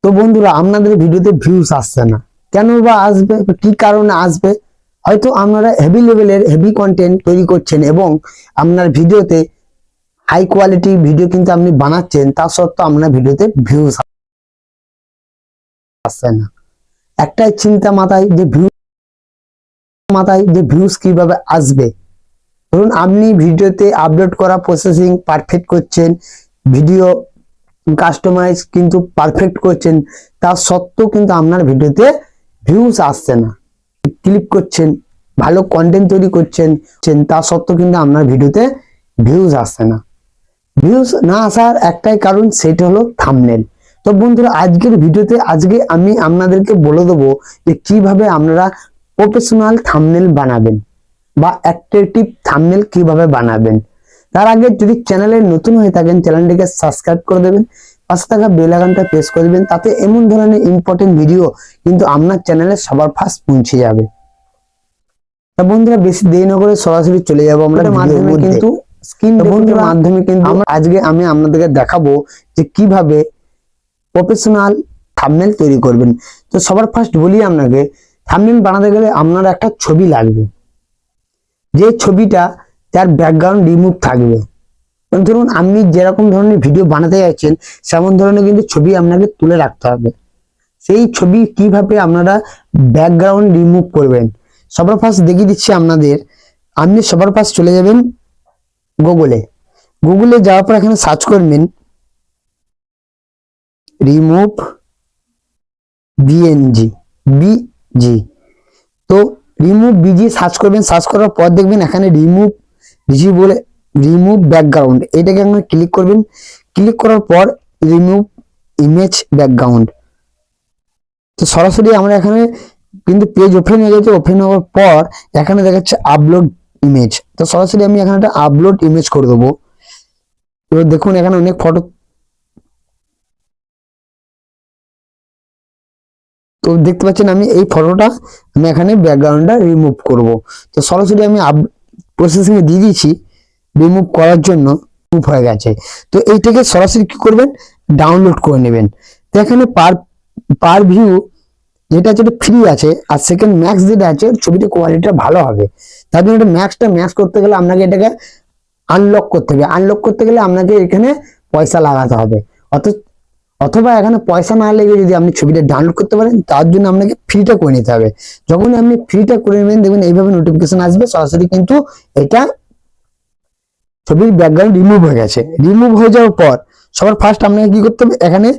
তো বন্ধুরা, আপনাদের ভিডিওতে ভিউজ আসছে না কেন বা আসবে, কি কারণে আসবে? হয়তো আপনারা হেভি লেভেলের হেভি কন্টেন্ট তৈরি করছেন এবং আপনার ভিডিওতে হাই কোয়ালিটি ভিডিও কিন্তু আপনি বানাচ্ছেন, তা সত্ত্বেও আপনার ভিডিওতে ভিউজ আসছে না। একটাই চিন্তা মাথায় যে ভিউজ কিভাবে আসবে। ধরুন আপনি ভিডিওতে আপলোড করা প্রসেসিং পারফেক্ট করছেন, ভিডিও কাস্টমাইজ কিন্তু পারফেক্ট করছেন, তা সত্ত্বেও কিন্তু আপনার ভিডিওতে ভিউজ আসছে না। ক্লিক করছেন, ভালো কন্টেন্ট তৈরি করছেন, তা সত্ত্বেও কিন্তু আপনার ভিডিওতে ভিউজ আসছে না। ভিউজ না আসার একটাই কারণ, সেটা হলো থাম্বনেল। তো বন্ধুরা, আজকের ভিডিওতে আমি আপনাদেরকে বলে দেবো যে কিভাবে আপনারা প্রফেশনাল থাম্বনেল বানাবেন বা অ্যাট্রাকটিভ থাম্বনেল কিভাবে বানাবেন। তার আগে যদি চ্যানেলে নতুন হয়ে থাকেন, চ্যানেলটিকে সাবস্ক্রাইব করে দেবেন, পাশে থাকা বেল আইকনটা প্রেস করে দেবেন, তাতে এমন ধরনের ইম্পর্টেন্ট ভিডিও কিন্তু আপনার চ্যানেলে সবার ফার্স্ট পৌঁছে যাবে। তা বন্ধুরা, বেশি দেরি না করে সরাসরি চলে যাবো আমরা মাধ্যমে, কিন্তু স্ক্রিন রেকর্ডের মাধ্যমে কিন্তু আজকে আমি আপনাদেরকে দেখাবো যে কিভাবে প্রফেশনাল থাম্বনেল তৈরি করবেন। তো সবার ফার্স্ট বলি আপনাকে, থাম্বনেল বানাতে গেলে আপনার একটা ছবি লাগবে, যে ছবিটা তার ব্যাকগ্রাউন্ড রিমুভ থাকবে। ধরুন আপনি যেরকম ধরনের ভিডিও বানাতে যাচ্ছেন, সেমন ধরনের কিন্তু ছবি আপনাকে তুলে রাখতে হবে। সেই ছবি কিভাবে আপনারা ব্যাকগ্রাউন্ড রিমুভ করবেন, সবার ফার্স্ট দেখিয়ে দিচ্ছি আপনাদের। আপনি সবার ফার্স্ট চলে যাবেন গুগলে যাওয়ার পর এখানে সার্চ করবেন রিমুভ বিজি। তো রিমুভ বিজি সার্চ করবেন, সার্চ করার পর দেখবেন এখানে রিমুভ বিজি বলে রিমুভ ব্যাকগ্রাউন্ড, এটাকে আপনারা ক্লিক করবেন। ক্লিক করার পর রিমুভ ইমেজ ব্যাকগ্রাউন্ড, তো সরাসরি আমরা এখানে কিন্তু পেজ ওপেন হয়ে গেছে। ওপেন হওয়ার পর এখানে দেখাচ্ছে আপলোড ইমেজ, তো সরাসরি আমি এখানে একটা আপলোড ইমেজ করে দেবো। এবার দেখুন এখানে অনেক ফটো, তো দেখতে পাচ্ছেন আমি এই ফটোটা আমি এখানে ব্যাকগ্রাউন্ডটা রিমুভ করব। তো সরাসরি আমি প্রসেসিং এ দিয়ে দিয়েছি, রিমুভ করার জন্য রিমুভ হয়ে গেছে। তো এইটাকে সরাসরি কি করবেন, ডাউনলোড করে নেবেন। তো এখানে পার পার ভিউ যেটা আছে ফ্রি আছে, আর সেকেন্ড ম্যাক্স যেটা আছে ছবিটা কোয়ালিটিটা ভালো হবে। তার জন্য এটা ম্যাক্স করতে গেলে আপনাকে এটাকে আনলক করতে হবে। আনলক করতে গেলে আপনাকে এখানে পয়সা লাগাতে হবে। অথচ অথবা এখানে পয়সা না লেগে যদি আপনি ছবিটা ডাউনলোড করতে পারেন, তার জন্য আপনাকে ফ্রিটা করে নিতে হবে। যখন আপনি ফ্রিটা করে নেবেন, দেখবেন এইভাবে নোটিফিকেশন আসবে, সরাসরি কিন্তু এটা ছবির ব্যাকগ্রাউন্ড রিমুভ হয়ে গেছে। রিমুভ হয়ে যাওয়ার পর সবার ফার্স্ট আপনাকে কি করতে হবে, এখানে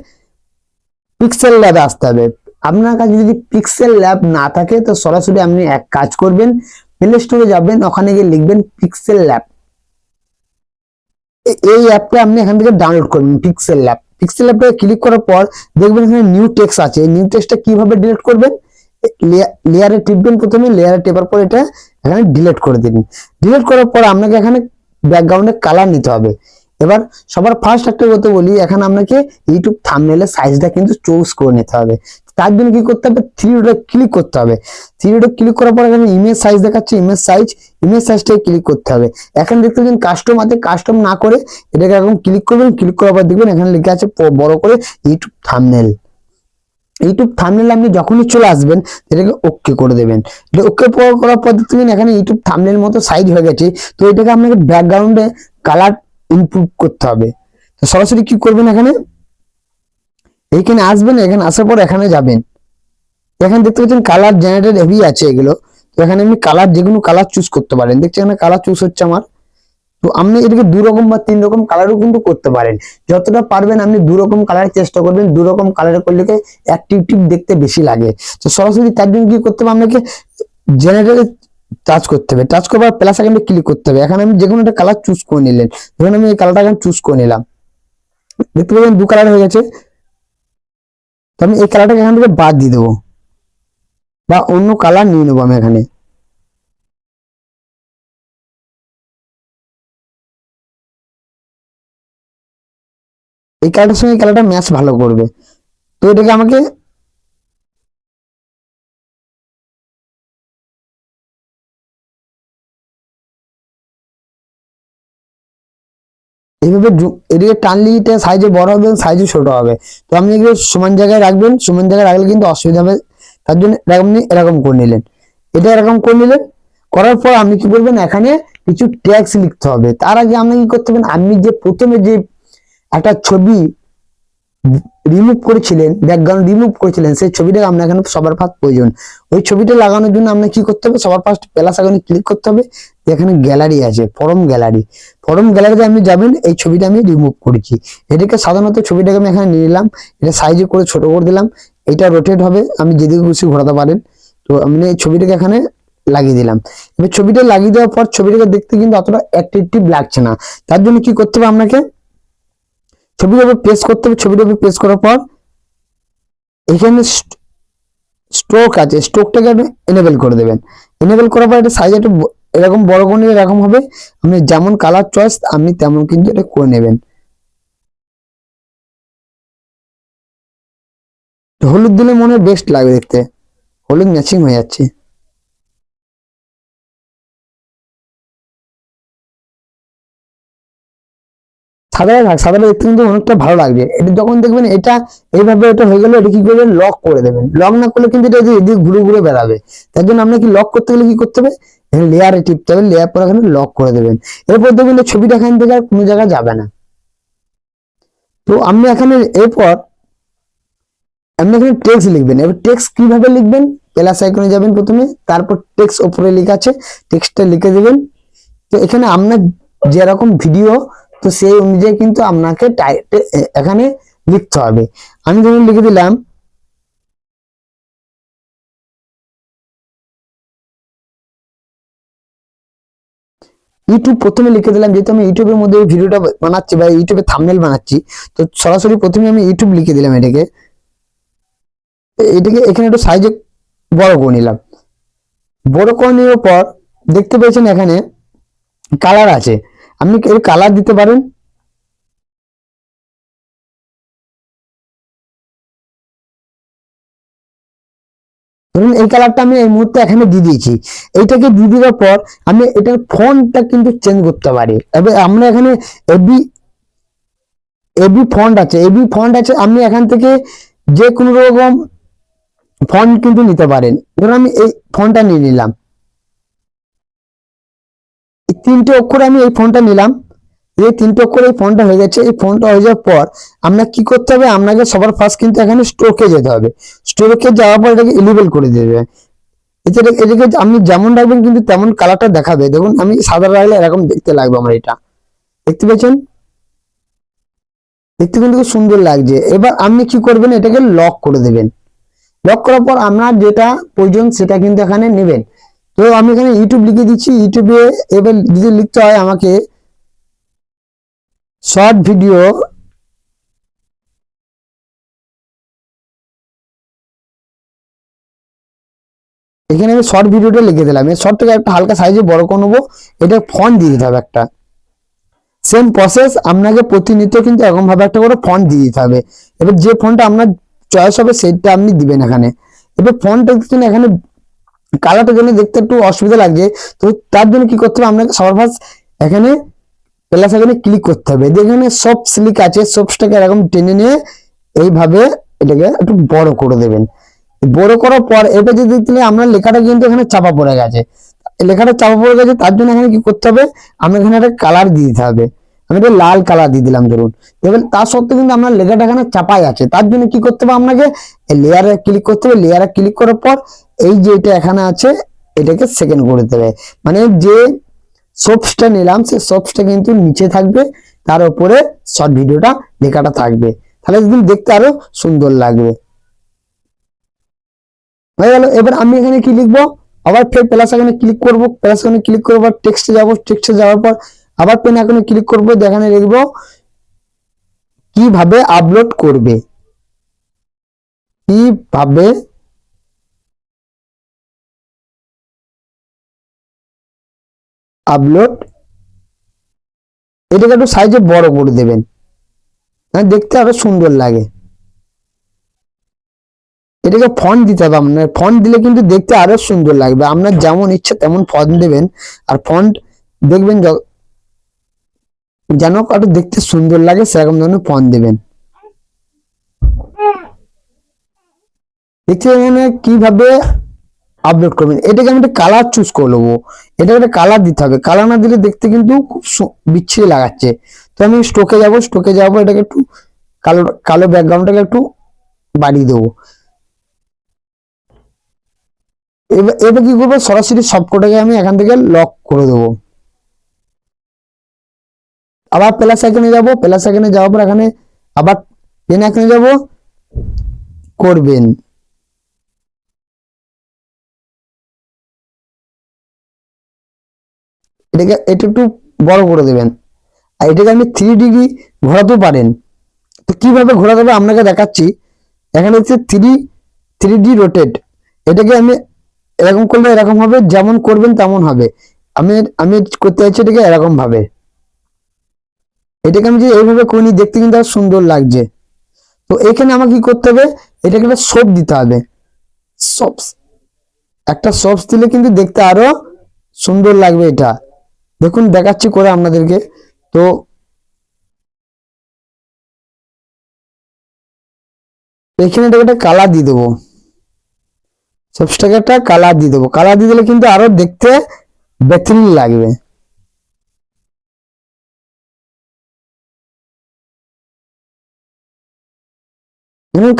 পিক্সেল ল্যাবে আসতে হবে। আপনার কাছে যদি পিক্সেল ল্যাব না থাকে, তো সরাসরি আপনি এক কাজ করবেন, প্লে স্টোরে যাবেন, ওখানে গিয়ে লিখবেন পিক্সেল ল্যাব। এই অ্যাপটা আপনি এখান থেকে ডাউনলোড করবেন, পিক্সেল ল্যাব। পিক্সেল ল্যাবটা ক্লিক করার পর দেখবেন এখানে নিউ টেক্সট আছে। নিউ টেক্সটটা কিভাবে ডিলিট করবেন, লেয়ারে টিপবেন, প্রথমে লেয়ারে টেপার পর এটা এখানে ডিলিট করে দিন। ডিলিট করার পর আপনাকে এখানে ব্যাকগ্রাউন্ডে কালার নিতে হবে। এবার সবার ফার্স্ট একটা কথা বলি, এখানে আপনাকে ইউটিউব থাম্বনেলের সাইজটা কিন্তু চুজ করে নিতে হবে। তার জন্য কি করতে হবে, থ্রি ডটে ক্লিক করতে হবে। থ্রি ডটে ক্লিক করার পর এখানে ইমেজ সাইজ দেখাচ্ছে, ইমেজ সাইজটাকে ক্লিক করতে হবে। এখানে দেখতে পাচ্ছেন কাস্টম আছে, কাস্টম না করে এটাকে এখন ক্লিক করবেন। ক্লিক করার পর দেখবেন এখানে লেখা আছে বড় করে ইউটিউব থাম্বনেল। ইউটিউব থাম্বনেল আপনি যখনই চলে আসবেন, এটাকে ওকে করে দেবেন। এটা ওকে করার পর দেখবেন এখানে ইউটিউব থাম্বনেল মতো সাইজ হয়ে গেছে। তো এটাকে আপনাকে ব্যাকগ্রাউন্ডে কালার ইমপ্রুভ করতে হবে। তো সরাসরি কি করবেন, এইখানে আসবেন, এখানে আসার পর এখানে যাবেন। এখানে দেখতে পাচ্ছেন কালার জেনারেটর হেভি আছে এগুলো। তো এখানে আপনি কালার যেকোনো কালার চুজ করতে পারেন। দেখছেন এখানে কালার চুজ হচ্ছে আমার। তো আপনি এটাকে 2 রকম বা 3 রকম কালারও কিন্তু করতে পারেন। যতটা পারবেন আপনি 2 রকম কালারের চেষ্টা করবেন। 2 রকম কালার করলে অ্যাট্রাকটিভ দেখতে বেশি লাগে। তো সরাসরি তার জন্য কি করতে হবে, আপনাকে জেনারেটরে টাচ করতে হবে। টাচ করার পর প্লাস আইকনে ক্লিক করতে হবে। এখানে আমি যেকোনো একটা কালার চুজ করে নিলেন। ধরুন আমি এই কালারটা এখন চুজ করে নিলাম। দেখতে পাবেন 2 কালার হয়ে গেছে। তো আমি এই কালারটাকে এখান থেকে বাদ দিয়ে দেবো, বা অন্য কালার নিয়ে নেবো আমি এখানে। এই কালারটার সঙ্গে এই কালারটা ম্যাচ ভালো করবে। তো এটাকে আমাকে এইভাবে এইভাবে এদিকে টানলে এটা সাইজে বড় হবে, সাইজে ছোট হবে। তো আপনি এগুলো সমান জায়গায় রাখবেন, সমান জায়গায় রাখলে কিন্তু অসুবিধা হবে, তার জন্য এরকম করে নিলেন। এটা এরকম করে নিলেন, করার পর আপনি কি করবেন, এখানে কিছু ট্যাক্স লিখতে হবে। তার আগে আপনি কি করতে হবে, আপনি যে প্রথমে যে একটা ছবি রিমুভ করেছিলেন, ব্যাকগ্রাউন্ড রিমুভ করেছিলেন, সেই ছবিটা আপনার এখানে সবার ফার্স্ট প্রয়োজন। ওই ছবিটা লাগানোর জন্য আপনাকে কি করতে হবে, সবার ফার্স্ট প্লাস আইকনে ক্লিক করতে হবে। এখানে গ্যালারি আছে, ফরম গ্যালারি, ফরম গ্যালারিতে আপনি যাবেন। এই ছবিটা আমি রিমুভ করেছি, এটাকে সাধারণত ছবিটাকে আমি এখানে নিয়ে নিলাম, এটা সাইজে করে ছোট করে দিলাম। এটা রোটেট হবে, আমি যেদিকে খুশি ঘোরাতে পারেন। তো আমি এই ছবিটাকে এখানে লাগিয়ে দিলাম। এবার ছবিটা লাগিয়ে দেওয়ার পর ছবিটাকে দেখতে কিন্তু অতটা অ্যাট্রাকটিভ লাগছে না। তার জন্য কি করতে হবে, আপনাকে ছবিটার উপর প্রেস করতে হবে। ছবিটার উপর প্রেস করার পর এখানে স্ট্রোক আছে, স্ট্রোকটাকে আপনি এনেবল করে দেবেন। এনেবল করার পর এটা সাইজ একটু এরকম বড় করে নিলে এরকম হবে। আপনি যেমন কালার চয়েস আপনি তেমন কিন্তু এটা করে নেবেন। হলুদ দিলে মনে হয় বেস্ট লাগবে দেখতে, হলুদ ম্যাচিং হয়ে যাচ্ছে। সাদাটা দেখতে কিন্তু অনেকটা ভালো লাগবে। এটা যখন দেখবেন এটা এইভাবে এটা হয়ে গেলে, এটা কি করবেন, লক করে দেবেন। লক না করলে কিন্তু এটা এদিকে ঘুরে ঘুরে বেড়াবে। তার জন্য আপনাকে লক করতে গেলে কি করতে হবে, এখানে লেয়ারে টিপতে হবে, লেয়ার পর এখানে লক করে দেবেন। এরপর দেখবেন ছবিটা এখান থেকে আর কোনো জায়গায় যাবে না। তো আপনি এখানে এরপর আপনি এখানে টেক্সট লিখবেন। এবার টেক্সট কিভাবে লিখবেন, প্লাস আইকনে যাবেন প্রথমে, তারপর টেক্সট উপরে লেখা আছে, টেক্সটটা লিখে দেবেন। তো এখানে আপনার যেরকম ভিডিও, তো সেই অনুযায়ী কিন্তু আপনাকে এখানে লিখতে হবে। আমি ধরুন লিখে দিলাম ইউটিউব, প্রথমে লিখে দিলাম, যেহেতু আমি ইউটিউবের মধ্যে ভিডিওটা বানাচ্ছি বা ইউটিউবে থাম্বনেল বানাচ্ছি, তো সরাসরি প্রথমে আমি ইউটিউব লিখে দিলাম। এটাকে এখানে একটু সাইজে বড় করে নিলাম। বড় করে নেওয়ার পর দেখতে পেয়েছেন এখানে কালার আছে, আপনি এর কালার দিতে পারেন। ধরুন এই কালারটা আমি এই মুহূর্তে এখানে দিয়ে দিয়েছি। এইটাকে দিয়ে দেওয়ার পর আমি এটার ফন্টটা কিন্তু চেঞ্জ করতে পারি। এবার আমরা এখানে এবি এবি ফন্ট আছে, আপনি এখান থেকে যে কোনো রকম ফন্ট কিন্তু নিতে পারেন। ধরুন আমি এই ফন্টটা নিয়ে নিলাম, এই 3টে অক্ষরে আমি এই ফন্টটা নিলাম। এই 3টে অক্ষরে এই ফন্টটা হয়ে যাচ্ছে। এই ফন্টটা হয়ে যাওয়ার পর আপনার কি করতে হবে, আপনাকে সবার ফার্স্ট কিন্তু এখানে স্ট্রোকে যেতে হবে। স্ট্রোকে যাওয়ার পর এটাকে এলিভেল করে দেবে। এটাকে আপনি যেমন রাখবেন কিন্তু তেমন কালারটা দেখাবে। দেখুন আমি সাদা রাখলে এরকম দেখতে লাগবে আমার, এটা দেখতে পেয়েছেন, দেখতে কিন্তু খুব সুন্দর লাগছে। এবার আপনি কি করবেন, এটাকে লক করে দেবেন। লক করার পর আপনার যেটা প্রয়োজন সেটা কিন্তু এখানে নেবেন। তো আমি এখানে ইউটিউব লিখে দিচ্ছি। ইউটিউবে এবার যদি লিখতে হয় আমাকে শর্ট ভিডিও, এখানে আমি শর্ট ভিডিওটা লিখে দিলাম। এই শর্টটাকে একটা হালকা সাইজে বড় করে নেবো। এটা ফন্ট দিয়ে দিতে হবে একটা। সেম প্রসেস আপনাকে প্রতিনিয়ত কিন্তু এরকম ভাবে একটা করে ফন্ট দিয়ে দিতে হবে। এবার যে ফন্টটা আপনার চয়েস হবে সেটা আপনি দিবেন এখানে। এবার ফন্টটা এখানে কালারটার জন্য দেখতে একটু অসুবিধা লাগছে, তো তার জন্য কি করতে হবে, আপনাকে সবার ফার্স্ট এখানে প্লাস এখানে ক্লিক করতে হবে। এখানে সফট সিলিক আছে, সফটটাকে এরকম টেনে নিয়ে এইভাবে এটাকে একটু বড় করে দেবেন। বড় করার পর এটা যদি দেখলে আমরা লেখাটা কিন্তু এখানে চাপা পড়ে গেছে, লেখাটা চাপা পড়ে গেছে, তার জন্য এখানে কি করতে হবে, আমরা এখানে একটা কালার দিয়ে দিতে হবে। আমি একটা লাল কালার দিয়ে দিলাম ধরুন। এবার তার সত্ত্বেও কিন্তু আপনার লেখাটা এখানে চাপাই আছে, তার জন্য কি করতে হবে, আপনাকে লেয়ারে ক্লিক করতে হবে। লেয়ারে ক্লিক করার পর এই যে এটা এখানে আছে এটাকে সেকেন্ড করে দিতে হবে। মানে যে সোপসটা নিলাম সেই সোপসটা কিন্তু নিচে থাকবে, তার উপরে শর্ট ভিডিওটা লেখাটা থাকবে, তাহলে কিন্তু দেখতে আরো সুন্দর লাগবে। হয়ে গেল। এবার আমি এখানে কি লিখবো, আবার ফের প্লাস আইকনে ক্লিক করব, প্লাস আইকনে ক্লিক করব, টেক্সটে যাব, টেক্সটে যাওয়ার পর আবার পেন আইকনে ক্লিক করব, এখানে লিখবো কিভাবে আপলোড করবে, কিভাবে আপলোড। এটাকে একটু সাইজে বড় করে দেবেন, দেখতে আরো সুন্দর লাগে। এটাকে ফন্ট দিতে হবে, আপনার ফন্ট দিলে কিন্তু দেখতে আরো সুন্দর লাগবে। আপনার যেমন ইচ্ছা তেমন ফন্ট দেবেন। আর ফন্ট দেখবেন যেন একটু দেখতে সুন্দর লাগে সেরকম ধরনের ফন্ট দেবেন। দেখতে এখানে কিভাবে আপলোড করবেন। এটাকে আমি একটা কালার চুজ করে নেবো, এটাকে একটা কালার দিতে হবে, কালার না দিলে দেখতে কিন্তু খুব বিচ্ছিরি লাগাচ্ছে। তো আমি স্টোকে যাবো, এটাকে একটু কালো কালো ব্যাকগ্রাউন্ডটাকে একটু বাড়িয়ে দেবো। এবার এবার কি করবো, সরাসরি সবকটাকে আমি এখান থেকে লক করে দেবো। আবার প্লাস আইকনে যাবো, প্লাস আইকনে যাওয়ার পর এখানে আবার পেন আইকনে যাবো, করবেন। এটা একটু বড় করে দেবেন। আর এটাকে আপনি 3 ডিগ্রি ঘোরাতেও পারেন। তো কিভাবে ঘোরাতে হবে আপনাকে দেখাচ্ছি। এখানে হচ্ছে 3D রোটেট, এটাকে আমি এরকম করলে এরকম হবে, যেমন করবেন তেমন হবে। আমি আমি করতে চাইছি এটাকে এরকম ভাবে। এটাকে আমি যে এইভাবে করি দেখতে কিন্তু আর সুন্দর লাগছে। তো এখানে আমাকে কি করতে হবে, এটাকে একটা সোপ দিতে হবে। সোপস, একটা সোপস দিলে কিন্তু দেখতে আরো সুন্দর লাগবে। এটা দেখুন দেখাচ্ছি করে আপনাদেরকে। তো এখানে এটাকে একটা কালার দিয়ে দেবো, সোপসটাকে একটা কালার দিয়ে দেবো। কালার দিয়ে দিলে কিন্তু আরো দেখতে বেহতরিন লাগবে।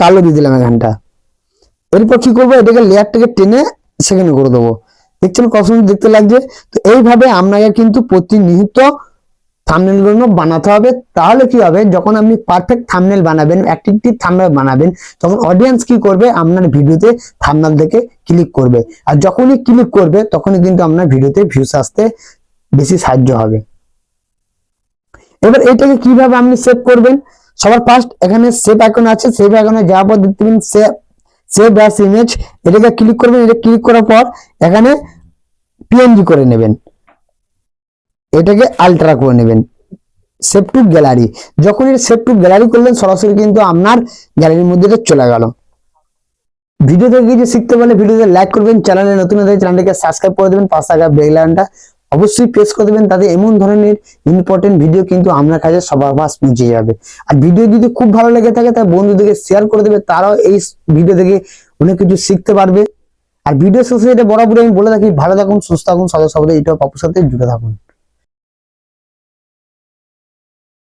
কালো দিয়ে দিলাম এখানটা। এরপর কি করবো, এটাকে লেয়ারটাকে টেনে সেখানে করে দেবো। দেখছেন কত সুন্দর দেখতে লাগছে। তো এইভাবে আপনাকে কিন্তু প্রতিনিয়ত থাম্বনেল গুলো বানাতে হবে। তাহলে কি হবে, যখন আপনি পারফেক্ট থাম্বনেল বানাবেন, অ্যাট্রাকটিভ থাম্বনেল বানাবেন, তখন অডিয়েন্স কি করবে, আপনার ভিডিওতে থাম্বনেল দেখে ক্লিক করবে। আর যখনই ক্লিক করবে তখনই কিন্তু আপনার ভিডিওতে ভিউস আসতে বেশি সাহায্য হবে। এবার এটাকে কিভাবে আপনি সেভ করবেন, সবার ফার্স্ট এখানে সেভ আইকন আছে, সেভ আইকনে যাওয়ার পর দেখতে পাবেন সেভ অ্যাজ ইমেজ, এটাকে ক্লিক করবেন। এটা ক্লিক করার পর এখানে পিএনজি করে নেবেন, এটাকে আলট্রা করে নেবেন, সেভ টু গ্যালারি। যখন এটা সেভ টু গ্যালারি করলেন সরাসরি কিন্তু আপনার গ্যালারির মধ্যে এটা চলে গেল। ভিডিও থেকে কিছু শিখতে পারলে ভিডিওতে লাইক করবেন, চ্যানেলে নতুন হলে চ্যানেলটাকে সাবস্ক্রাইব করে দেবেন, পাশে থাকা বেল আইকনটা অবশ্যই প্রেস করে দেবেন। তাতে এমন ধরনের ইম্পর্টেন্ট ভিডিও কিন্তু আপনার কাছে সবার ফার্স্ট পৌঁছে যাবে। আর ভিডিও যদি খুব ভালো লেগে থাকে তার বন্ধুদেরকে শেয়ার করে দেবে, তারাও এই ভিডিও থেকে অনেক কিছু শিখতে পারবে। আর ভিডিও শেষে এটা বরাবর আমি বলে থাকি, ভালো থাকুন, সুস্থ থাকুন, সদা সর্বদা এইটা পাপুর সাথে জুড়ে থাকুন।